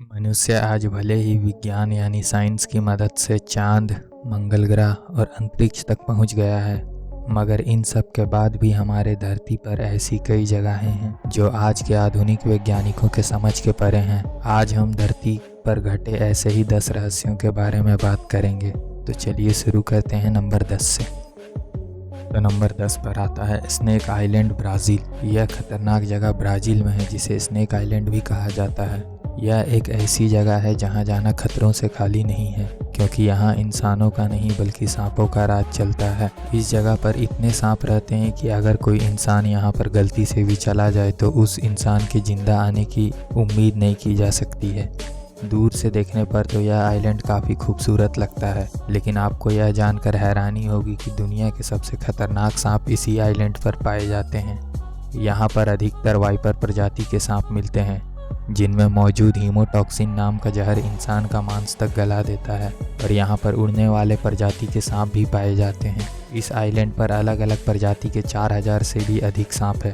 मनुष्य आज भले ही विज्ञान यानी साइंस की मदद से चांद, मंगल ग्रह और अंतरिक्ष तक पहुंच गया है, मगर इन सब के बाद भी हमारे धरती पर ऐसी कई जगहें हैं जो आज के आधुनिक वैज्ञानिकों के समझ के परे हैं। आज हम धरती पर घटे ऐसे ही 10 रहस्यों के बारे में बात करेंगे। तो चलिए शुरू करते हैं नंबर 10 से। तो नंबर 10 पर आता है स्नेक आइलैंड, ब्राज़ील। यह खतरनाक जगह ब्राज़ील में है जिसे स्नेक आइलैंड भी कहा जाता है। यह एक ऐसी जगह है जहां जाना खतरों से खाली नहीं है, क्योंकि यहां इंसानों का नहीं बल्कि सांपों का राज चलता है। इस जगह पर इतने सांप रहते हैं कि अगर कोई इंसान यहां पर गलती से भी चला जाए तो उस इंसान के जिंदा आने की उम्मीद नहीं की जा सकती है। दूर से देखने पर तो यह आइलैंड काफ़ी खूबसूरत लगता है, लेकिन आपको यह जानकर हैरानी होगी कि दुनिया के सबसे खतरनाक सांप इसी आइलैंड पर पाए जाते हैं। यहाँ पर अधिकतर वाइपर प्रजाति के सांप मिलते हैं, जिनमें मौजूद हीमोटॉक्सिन नाम का जहर इंसान का मांस तक गला देता है। और यहाँ पर उड़ने वाले प्रजाति के सांप भी पाए जाते हैं। इस आइलैंड पर अलग अलग प्रजाति के 4000 से भी अधिक सांप है।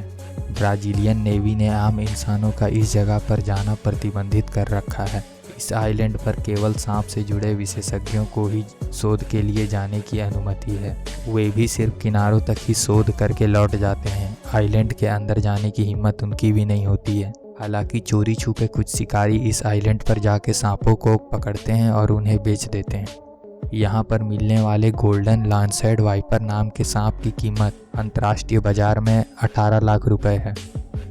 ब्राज़ीलियन नेवी ने आम इंसानों का इस जगह पर जाना प्रतिबंधित कर रखा है। इस आइलैंड पर केवल सांप से जुड़े विशेषज्ञों को ही शोध के लिए जाने की अनुमति है। वे भी सिर्फ किनारों तक ही शोध करके लौट जाते हैं। आइलैंड के अंदर जाने की हिम्मत उनकी भी नहीं होती है। हालांकि चोरी छुपे कुछ शिकारी इस आइलैंड पर जाके सांपों को पकड़ते हैं और उन्हें बेच देते हैं। यहाँ पर मिलने वाले गोल्डन लॉन्सहेड वाइपर नाम के सांप की कीमत अंतर्राष्ट्रीय बाजार में 18 लाख रुपए है।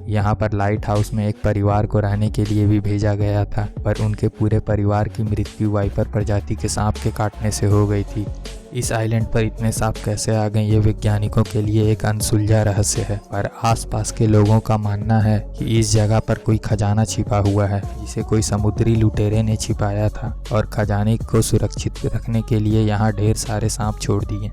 यहाँ पर लाइट हाउस में एक परिवार को रहने के लिए भी भेजा गया था, पर उनके पूरे परिवार की मृत्यु वाइपर प्रजाति के सांप के काटने से हो गई थी। इस आइलैंड पर इतने सांप कैसे आ गए, ये वैज्ञानिकों के लिए एक अनसुलझा रहस्य है। पर आसपास के लोगों का मानना है कि इस जगह पर कोई खजाना छिपा हुआ है, जिसे कोई समुद्री लुटेरे ने छिपाया था और खजाने को सुरक्षित रखने के लिए यहाँ ढेर सारे सांप छोड़ दिए।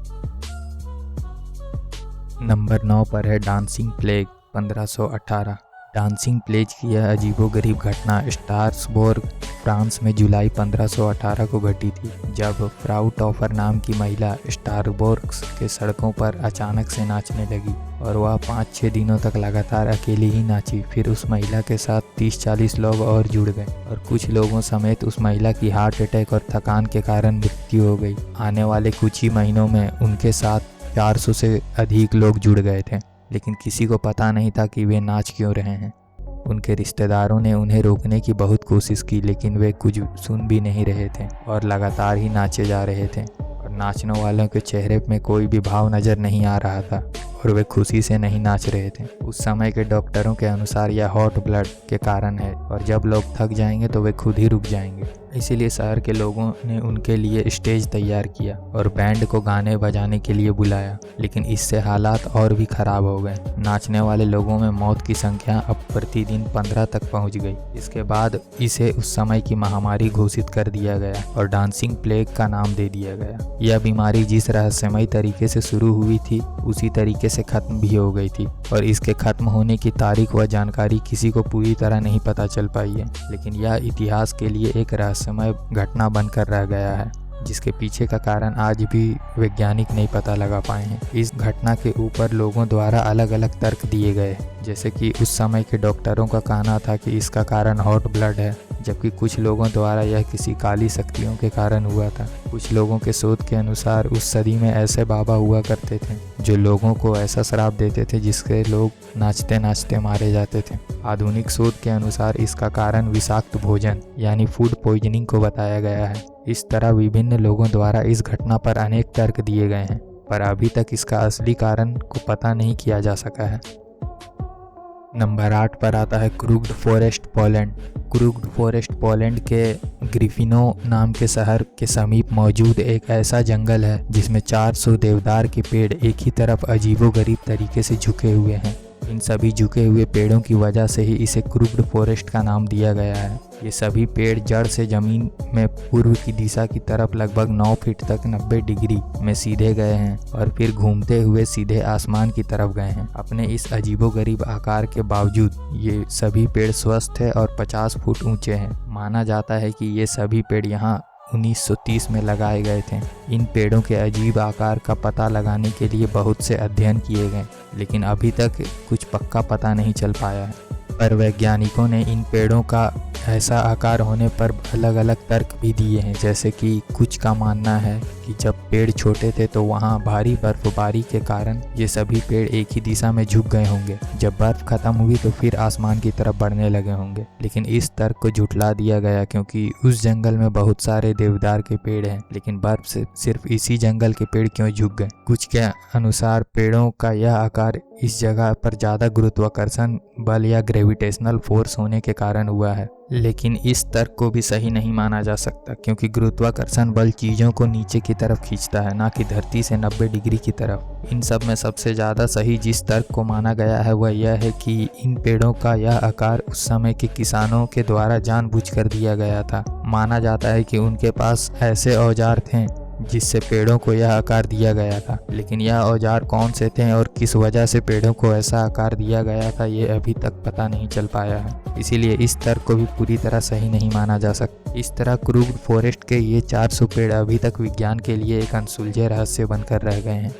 नंबर 9 पर है डांसिंग प्लेग, 1518। डांसिंग प्लेग की यह अजीबोगरीब घटना स्ट्रासबोर्ग, फ्रांस में जुलाई 1518 को घटी थी, जब फ्राउ टॉफर नाम की महिला स्ट्रासबोर्ग के सड़कों पर अचानक से नाचने लगी और वह 5-6 दिनों तक लगातार अकेली ही नाची। फिर उस महिला के साथ 30-40 लोग और जुड़ गए और कुछ लोगों समेत उस महिला की हार्ट अटैक और थकान के कारण मृत्यु हो गई। आने वाले कुछ ही महीनों में उनके साथ 400 से अधिक लोग जुड़ गए थे, लेकिन किसी को पता नहीं था कि वे नाच क्यों रहे हैं। उनके रिश्तेदारों ने उन्हें रोकने की बहुत कोशिश की, लेकिन वे कुछ सुन भी नहीं रहे थे और लगातार ही नाचे जा रहे थे। और नाचने वालों के चेहरे में कोई भी भाव नज़र नहीं आ रहा था और वे खुशी से नहीं नाच रहे थे। उस समय के डॉक्टरों के अनुसार यह हॉट ब्लड के कारण है, और जब लोग थक जाएंगे तो वे खुद ही रुक जाएंगे। इसीलिए शहर के लोगों ने उनके लिए स्टेज तैयार किया और बैंड को गाने बजाने के लिए बुलाया, लेकिन इससे हालात और भी खराब हो गए। नाचने वाले लोगों में मौत की संख्या अब प्रतिदिन 15 तक पहुंच गई। इसके बाद इसे उस समय की महामारी घोषित कर दिया गया और डांसिंग प्लेग का नाम दे दिया गया। यह बीमारी जिस रहस्यमयी तरीके से शुरू हुई थी उसी तरीके से खत्म भी हो गई थी, और इसके खत्म होने की तारीख व जानकारी किसी को पूरी तरह नहीं पता चल पाई है, लेकिन यह इतिहास के लिए एक रहस्यमय घटना बनकर रह गया है, जिसके पीछे का कारण आज भी वैज्ञानिक नहीं पता लगा पाए हैं। इस घटना के ऊपर लोगों द्वारा अलग अलग तर्क दिए गए, जैसे कि उस समय के डॉक्टरों का कहना था कि इसका कारण हॉट ब्लड है, जबकि कुछ लोगों द्वारा यह किसी काली शक्तियों के कारण हुआ था। कुछ लोगों के शोध के अनुसार उस सदी में ऐसे बाबा हुआ करते थे जो लोगों को ऐसा श्राप देते थे जिससे लोग नाचते नाचते मारे जाते थे। आधुनिक शोध के अनुसार इसका कारण विषाक्त भोजन यानी फूड पॉइजनिंग को बताया गया है। इस तरह विभिन्न लोगों द्वारा इस घटना पर अनेक तर्क दिए गए हैं, पर अभी तक इसका असली कारण को पता नहीं किया जा सका है। नंबर 8 पर आता है क्रूग्ड फॉरेस्ट, पोलैंड। क्रूग्ड फॉरेस्ट पोलैंड के ग्रिफिनो नाम के शहर के समीप मौजूद एक ऐसा जंगल है जिसमें 400 देवदार के पेड़ एक ही तरफ अजीबोगरीब तरीके से झुके हुए हैं। इन सभी झुके हुए पेड़ों की वजह से ही इसे क्रूग्ड फॉरेस्ट का नाम दिया गया है। ये सभी पेड़ जड़ से जमीन में पूर्व की दिशा की तरफ लगभग 9 फीट तक 90 डिग्री में सीधे गए हैं और फिर घूमते हुए सीधे आसमान की तरफ गए हैं। अपने इस अजीबोगरीब आकार के बावजूद ये सभी पेड़ स्वस्थ है और 50 फुट ऊंचे हैं। माना जाता है कि ये सभी पेड़ यहाँ 1930 में लगाए गए थे। इन पेड़ों के अजीब आकार का पता लगाने के लिए बहुत से अध्ययन किए गए, लेकिन अभी तक कुछ पक्का पता नहीं चल पाया है। पर वैज्ञानिकों ने इन पेड़ों का ऐसा आकार होने पर अलग अलग तर्क भी दिए हैं। जैसे कि कुछ का मानना है कि जब पेड़ छोटे थे तो वहाँ भारी बर्फबारी के कारण ये सभी पेड़ एक ही दिशा में झुक गए होंगे। जब बर्फ खत्म हुई तो फिर आसमान की तरफ बढ़ने लगे होंगे। लेकिन इस तर्क को झुठला दिया गया क्योंकि उस जंगल में बहुत सारे देवदार के पेड़ हैं, लेकिन बर्फ से सिर्फ इसी जंगल के पेड़ क्यों झुक गए। कुछ के अनुसार पेड़ों का यह आकार इस जगह पर ज़्यादा गुरुत्वाकर्षण बल या ग्रेविटेशनल फोर्स होने के कारण हुआ है। लेकिन इस तर्क को भी सही नहीं माना जा सकता क्योंकि गुरुत्वाकर्षण बल चीज़ों को नीचे की तरफ खींचता है, ना कि धरती से 90 डिग्री की तरफ। इन सब में सबसे ज़्यादा सही जिस तर्क को माना गया है वह यह है कि इन पेड़ों का यह आकार उस समय के किसानों के द्वारा जानबूझकर दिया गया था। माना जाता है कि उनके पास ऐसे औजार थे जिससे पेड़ों को यह आकार दिया गया था, लेकिन यह औजार कौन से थे और किस वजह से पेड़ों को ऐसा आकार दिया गया था ये अभी तक पता नहीं चल पाया है। इसीलिए इस तर्क को भी पूरी तरह सही नहीं माना जा सकता। इस तरह क्रूड फॉरेस्ट के ये 400 पेड़ अभी तक विज्ञान के लिए एक अनसुलझे रहस्य बनकर रह गए हैं।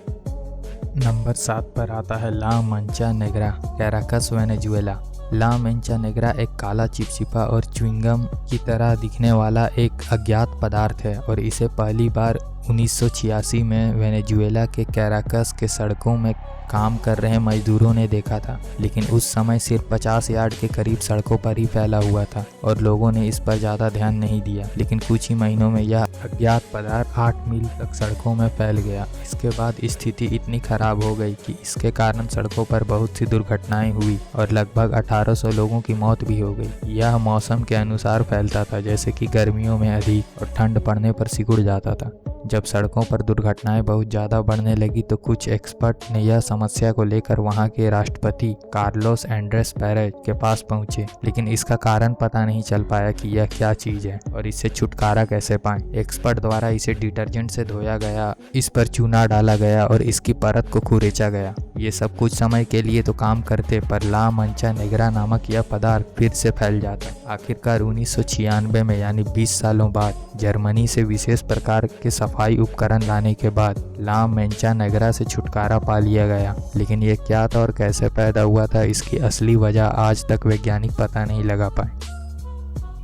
नंबर 7 पर आता है ला मंचा नेग्रा, कैराकस, वेनेजुएला। ला मंचा नेग्रा एक काला चिपचिपा और च्युइंगम की तरह दिखने वाला एक अज्ञात पदार्थ है और इसे पहली बार 1986 में वेनेजुएला के कैराकस के सड़कों में काम कर रहे मजदूरों ने देखा था। लेकिन उस समय सिर्फ 50 यार्ड के करीब सड़कों पर ही फैला हुआ था और लोगों ने इस पर ज़्यादा ध्यान नहीं दिया। लेकिन कुछ ही महीनों में यह अज्ञात पदार्थ 8 मील तक सड़कों में फैल गया। इसके बाद स्थिति इतनी खराब हो गई कि इसके कारण सड़कों पर बहुत सी दुर्घटनाएं हुई और लगभग 1800 लोगों की मौत भी हो गई। यह मौसम के अनुसार फैलता था, जैसे कि गर्मियों में अधिक और ठंड पड़ने पर सिकुड़ जाता था। जब सड़कों पर दुर्घटनाएं बहुत ज़्यादा बढ़ने लगी तो कुछ एक्सपर्ट ने यह समस्या को लेकर वहां के राष्ट्रपति कार्लोस एंड्रेस पेरेज के पास पहुंचे, लेकिन इसका कारण पता नहीं चल पाया कि यह क्या चीज़ है और इससे छुटकारा कैसे पाएं। एक्सपर्ट द्वारा इसे डिटर्जेंट से धोया गया, इस पर चूना डाला गया और इसकी परत को खुरेचा गया। ये सब कुछ समय के लिए तो काम करते, पर ला मंचा नेग्रा नामक यह पदार्थ फिर से फैल जाता। आखिरकार 1996 में, यानी 20 सालों बाद, जर्मनी से विशेष प्रकार के सफाई उपकरण लाने के बाद ला मंचा नेग्रा से छुटकारा पा लिया गया। लेकिन ये क्या था और कैसे पैदा हुआ था, इसकी असली वजह आज तक वैज्ञानिक पता नहीं लगा पाए।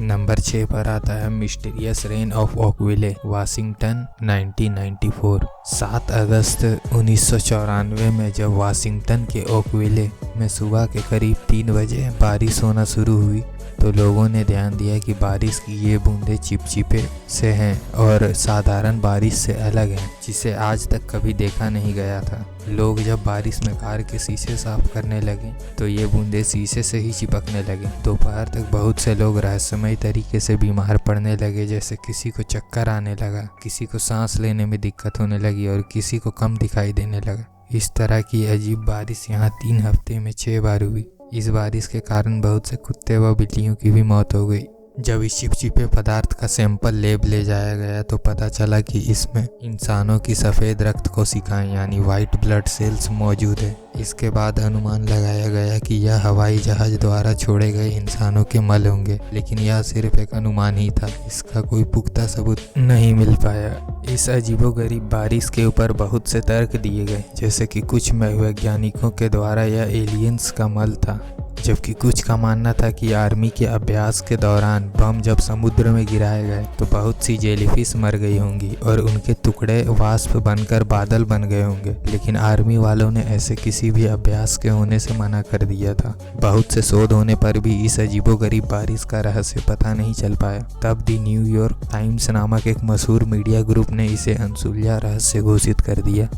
नंबर 6 पर आता है mysterious rain of Oakville, Washington, 1994। 7 अगस्त 1994 में जब वाशिंगटन के ओकविले में सुबह के करीब 3 बजे बारिश होना शुरू हुई तो लोगों ने ध्यान दिया कि बारिश की ये बूंदें चिपचिपे से हैं और साधारण बारिश से अलग हैं, जिसे आज तक कभी देखा नहीं गया था। लोग जब बारिश में कार के शीशे साफ करने लगे तो ये बूंदें शीशे से ही चिपकने लगे। दोपहर तक बहुत से लोग रहस्यमय तरीके से बीमार पड़ने लगे, जैसे किसी को चक्कर आने लगा, किसी को सांस लेने में दिक्कत होने लगी और किसी को कम दिखाई देने लगा। इस तरह की अजीब बारिश यहाँ 3 हफ्ते में 6 बार हुई। इस बारिश के कारण बहुत से कुत्ते व बिल्लियों की भी मौत हो गई। जब इस चिपचिपे पदार्थ का सैंपल लैब ले जाया गया तो पता चला कि इसमें इंसानों की सफ़ेद रक्त कोशिकाएं यानी वाइट ब्लड सेल्स मौजूद है। इसके बाद अनुमान लगाया गया कि यह हवाई जहाज द्वारा छोड़े गए इंसानों के मल होंगे, लेकिन यह सिर्फ एक अनुमान ही था। इसका कोई पुख्ता सबूत नहीं मिल पाया। इस अजीबोगरीब बारिश के ऊपर बहुत से तर्क दिए गए, जैसे कि कुछ वैज्ञानिकों के द्वारा यह एलियंस का मल था, जबकि कुछ का मानना था कि आर्मी के अभ्यास के दौरान बम जब समुद्र में गिराए गए तो बहुत सी जेलीफिश मर गई होंगी और उनके टुकड़े वाष्प बनकर बादल बन गए होंगे। लेकिन आर्मी वालों ने ऐसे किसी भी अभ्यास के होने से मना कर दिया था। बहुत से शोध होने पर भी इस अजीबोगरीब बारिश का रहस्य पता नहीं चल पाया। तब द न्यूयॉर्क टाइम्स नामक एक मशहूर मीडिया ग्रुप ने इसे अनसुलझा रहस्य घोषित कर दिया।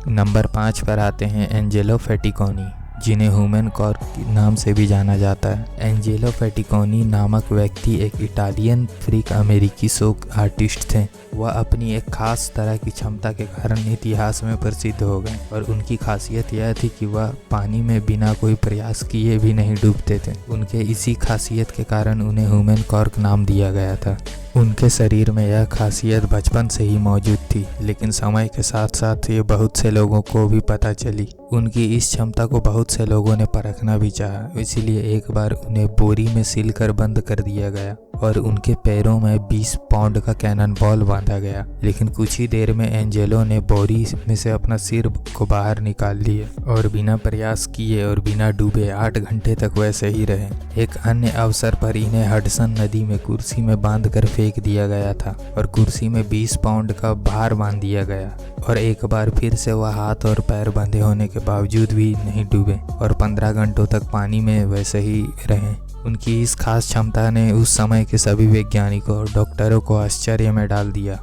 नंबर 5 पर आते हैं एंजेलो फेटिकोनी, जिन्हें ह्यूमन कॉर्क के नाम से भी जाना जाता है। एंजेलो फेटिकोनी नामक व्यक्ति एक इटालियन फ्रीक अमेरिकी शोक आर्टिस्ट थे। वह अपनी एक खास तरह की क्षमता के कारण इतिहास में प्रसिद्ध हो गए और उनकी खासियत यह थी कि वह पानी में बिना कोई प्रयास किए भी नहीं डूबते थे। उनके इसी खासियत के कारण उन्हें ह्यूमन कॉर्क नाम दिया गया था। उनके शरीर में यह खासियत बचपन से ही मौजूद थी, लेकिन समय के साथ साथ ये बहुत से लोगों को भी पता चली। उनकी इस क्षमता को बहुत से लोगों ने परखना भी चाहा, इसीलिए एक बार उन्हें बोरी में सिलकर बंद कर दिया गया और उनके पैरों में 20 पाउंड का कैनन बॉल बांधा गया। लेकिन कुछ ही देर में एंजेलो ने बोरी में से अपना सिर को बाहर निकाल लिया और बिना प्रयास किए और बिना डूबे 8 घंटे तक वैसे ही रहे। एक अन्य अवसर पर इन्हें हडसन नदी में कुर्सी में बांधकर फेंक दिया गया था और कुर्सी में 20 पाउंड का भार बांध दिया गया और एक बार फिर से वह हाथ और पैर बंधे होने के बावजूद भी नहीं डूबे और 15 घंटों तक पानी में वैसे ही रहे। उनकी इस खास क्षमता ने उस समय के सभी वैज्ञानिकों और डॉक्टरों को आश्चर्य में डाल दिया।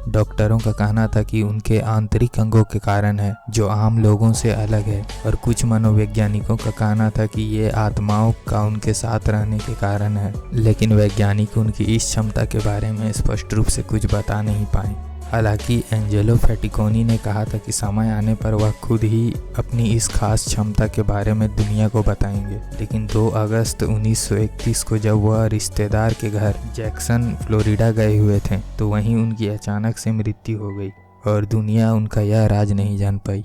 डॉक्टरों का कहना था कि उनके आंतरिक अंगों के कारण है जो आम लोगों से अलग है, और कुछ मनोवैज्ञानिकों का कहना था कि ये आत्माओं का उनके साथ रहने के कारण है। लेकिन वैज्ञानिक उनकी इस क्षमता के बारे में स्पष्ट रूप से कुछ बता नहीं पाए। हालांकि एंजेलो फैटिकोनी ने कहा था कि समय आने पर वह खुद ही अपनी इस खास क्षमता के बारे में दुनिया को बताएंगे। लेकिन 2 अगस्त 1931 को जब वह रिश्तेदार के घर जैक्सन फ्लोरिडा गए हुए थे तो वहीं उनकी अचानक से मृत्यु हो गई और दुनिया उनका यह राज नहीं जान पाई।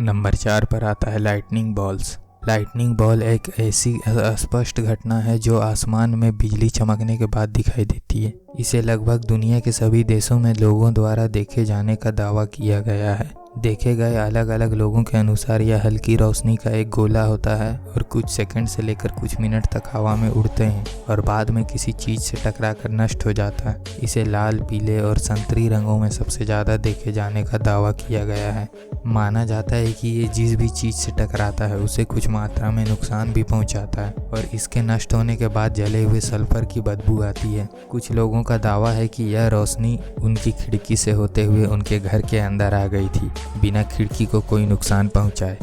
नंबर 4 पर आता है लाइटनिंग बॉल्स। लाइटनिंग बॉल एक ऐसी अस्पष्ट घटना है जो आसमान में बिजली चमकने के बाद दिखाई देती है। इसे लगभग दुनिया के सभी देशों में लोगों द्वारा देखे जाने का दावा किया गया है। देखे गए अलग अलग लोगों के अनुसार यह हल्की रोशनी का एक गोला होता है और कुछ सेकंड से लेकर कुछ मिनट तक हवा में उड़ते हैं और बाद में किसी चीज़ से टकराकर नष्ट हो जाता है। इसे लाल, पीले और संतरी रंगों में सबसे ज़्यादा देखे जाने का दावा किया गया है। माना जाता है कि ये जिस भी चीज़ से टकराता है उसे कुछ मात्रा में नुकसान भी पहुंचाता है और इसके नष्ट होने के बाद जले हुए सल्फर की बदबू आती है। कुछ लोगों का दावा है कि यह रोशनी उनकी खिड़की से होते हुए उनके घर के अंदर आ गई थी बिना खिड़की को कोई नुकसान पहुंचाए।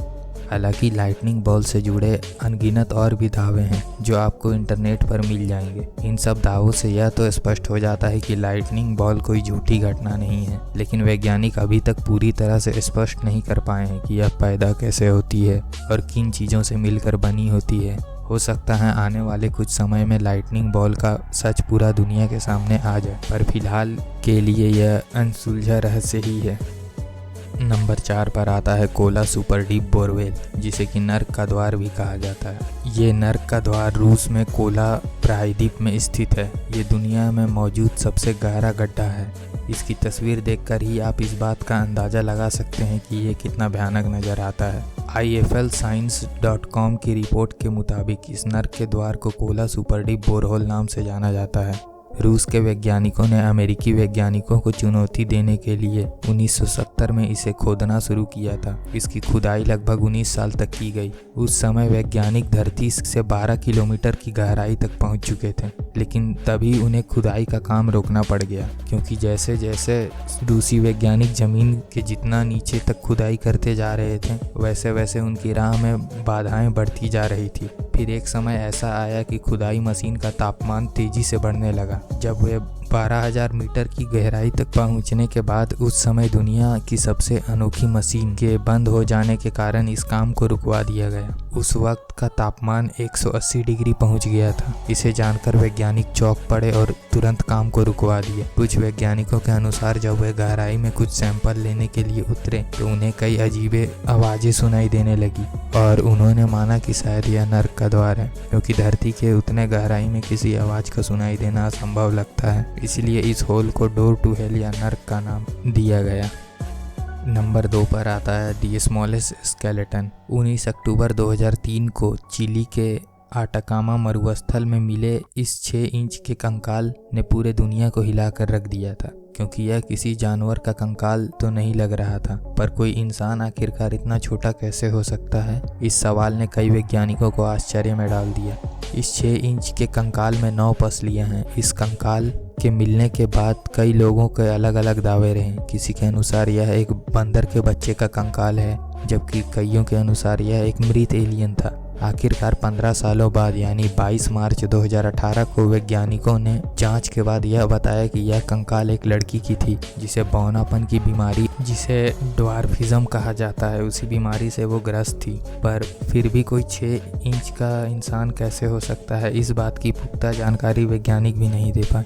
हालांकि लाइटनिंग बॉल से जुड़े अनगिनत और भी दावे हैं जो आपको इंटरनेट पर मिल जाएंगे। इन सब दावों से यह तो स्पष्ट हो जाता है कि लाइटनिंग बॉल कोई झूठी घटना नहीं है, लेकिन वैज्ञानिक अभी तक पूरी तरह से स्पष्ट नहीं कर पाए हैं कि यह पैदा कैसे होती है और किन चीज़ों से मिलकर बनी होती है। हो सकता है आने वाले कुछ समय में लाइटनिंग बॉल का सच पूरा दुनिया के सामने आ जाए, पर फिलहाल के लिए यह अनसुलझा रहस्य ही है। नंबर 4 पर आता है कोला सुपर डीप बोरवेल, जिसे कि नर्क का द्वार भी कहा जाता है। ये नर्क का द्वार रूस में कोला प्रायद्वीप में स्थित है। ये दुनिया में मौजूद सबसे गहरा गड्ढा है। इसकी तस्वीर देखकर ही आप इस बात का अंदाज़ा लगा सकते हैं कि ये कितना भयानक नज़र आता है। IFLScience.com की रिपोर्ट के मुताबिक इस नर्क के द्वार को कोला सुपर डीप बोरहोल नाम से जाना जाता है। रूस के वैज्ञानिकों ने अमेरिकी वैज्ञानिकों को चुनौती देने के लिए 1970 में इसे खोदना शुरू किया था। इसकी खुदाई लगभग 19 साल तक की गई। उस समय वैज्ञानिक धरती से 12 किलोमीटर की गहराई तक पहुंच चुके थे, लेकिन तभी उन्हें खुदाई का काम रोकना पड़ गया, क्योंकि जैसे जैसे रूसी वैज्ञानिक जमीन के जितना नीचे तक खुदाई करते जा रहे थे वैसे वैसे उनकी राह में बाधाएं बढ़ती जा रही थी। फिर एक समय ऐसा आया कि खुदाई मशीन का तापमान तेजी से बढ़ने लगा। जब वे 12,000 मीटर की गहराई तक पहुंचने के बाद उस समय दुनिया की सबसे अनोखी मशीन के बंद हो जाने के कारण इस काम को रुकवा दिया गया। उस वक्त का तापमान 180 डिग्री पहुंच गया था। इसे जानकर वैज्ञानिक चौंक पड़े और तुरंत काम को रुकवा दिए। कुछ वैज्ञानिकों के अनुसार जब वे गहराई में कुछ सैंपल लेने के लिए उतरे तो उन्हें कई अजीबे आवाज़ें सुनाई देने लगी और उन्होंने माना कि शायद यह नर्क का द्वार है, क्योंकि धरती के उतने गहराई में किसी आवाज़ का सुनाई देना असंभव लगता है। इसलिए इस होल को डोर टू हेल या नर्क का नाम दिया गया। नंबर 2 पर आता है दी स्मॉलेस्ट स्केलेटन। 19 अक्टूबर 2003 को चिली के आटाकामा मरुस्थल में मिले इस 6 इंच के कंकाल ने पूरे दुनिया को हिलाकर रख दिया था, क्योंकि यह किसी जानवर का कंकाल तो नहीं लग रहा था, पर कोई इंसान आखिरकार इतना छोटा कैसे हो सकता है? इस सवाल ने कई वैज्ञानिकों को आश्चर्य में डाल दिया। इस 6 इंच के कंकाल में 9 पसलियां हैं। इस कंकाल के मिलने के बाद कई लोगों के अलग अलग दावे रहे। किसी के अनुसार यह एक बंदर के बच्चे का कंकाल है, जबकि कईयों के अनुसार यह एक मृत एलियन था। आखिरकार 15 सालों बाद यानी 22 मार्च 2018 को वैज्ञानिकों ने जांच के बाद यह बताया कि यह कंकाल एक लड़की की थी, जिसे बौनापन की बीमारी, जिसे ड्वार्फिज्म कहा जाता है, उसी बीमारी से वो ग्रस्त थी। पर फिर भी कोई 6 इंच का इंसान कैसे हो सकता है, इस बात की पुख्ता जानकारी वैज्ञानिक भी नहीं दे पाए।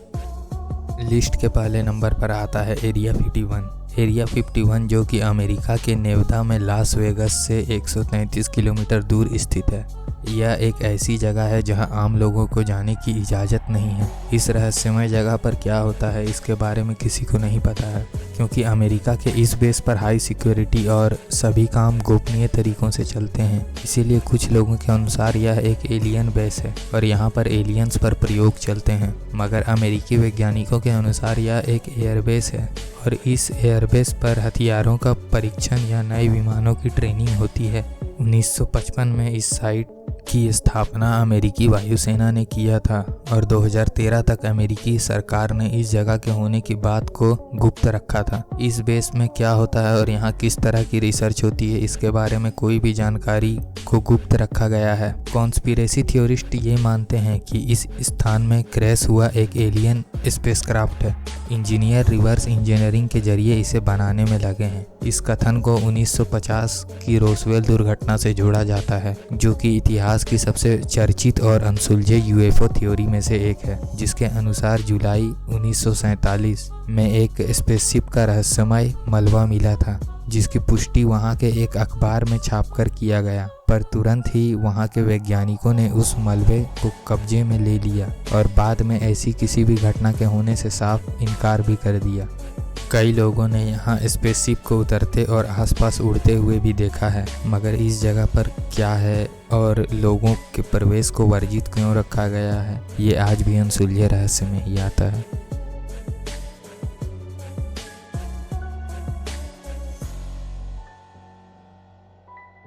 लिस्ट के पहले नंबर पर आता है एरिया 51। एरिया 51 जो कि अमेरिका के नेवादा में लास वेगास से 133 किलोमीटर दूर स्थित है। यह एक ऐसी जगह है जहां आम लोगों को जाने की इजाज़त नहीं है। इस रहस्यमय जगह पर क्या होता है इसके बारे में किसी को नहीं पता है, क्योंकि अमेरिका के इस बेस पर हाई सिक्योरिटी और सभी काम गोपनीय तरीकों से चलते हैं। इसीलिए कुछ लोगों के अनुसार यह एक एलियन बेस है और यहाँ पर एलियंस पर प्रयोग चलते हैं, मगर अमेरिकी वैज्ञानिकों के अनुसार यह एक एयरबेस है और इस एयरबेस पर हथियारों का परीक्षण या नए विमानों की ट्रेनिंग होती है। 1955 में इस साइट की स्थापना अमेरिकी वायुसेना ने किया था और 2013 तक अमेरिकी सरकार ने इस जगह के होने की बात को गुप्त रखा था। इस बेस में क्या होता है और यहाँ किस तरह की रिसर्च होती है इसके बारे में कोई भी जानकारी को गुप्त रखा गया है। कॉन्स्पिरेसी थ्योरिस्ट ये मानते हैं कि इस स्थान में क्रैश हुआ एक एलियन स्पेसक्राफ्ट है। इंजीनियर रिवर्स इंजीनियरिंग के जरिए इसे बनाने में लगे हैं। इस कथन को 1950 की रोसवेल दुर्घटना से जोड़ा जाता है, जो कि इतिहास की सबसे चर्चित और अनसुलझे यूएफओ थ्योरी में से एक है, जिसके अनुसार जुलाई 1947 में एक स्पेसशिप का रहस्यमय मलबा मिला था, जिसकी पुष्टि वहां के एक अखबार में छापकर किया गया। पर तुरंत ही वहां के वैज्ञानिकों ने उस मलबे को कब्जे में ले लिया और बाद में ऐसी किसी भी घटना के होने से साफ इनकार भी कर दिया। कई लोगों ने यहाँ स्पेसशिप को उतरते और आसपास उड़ते हुए भी देखा है, मगर इस जगह पर क्या है और लोगों के प्रवेश को वर्जित क्यों रखा गया है, ये आज भी अनसुलझे रहस्य में ही आता है।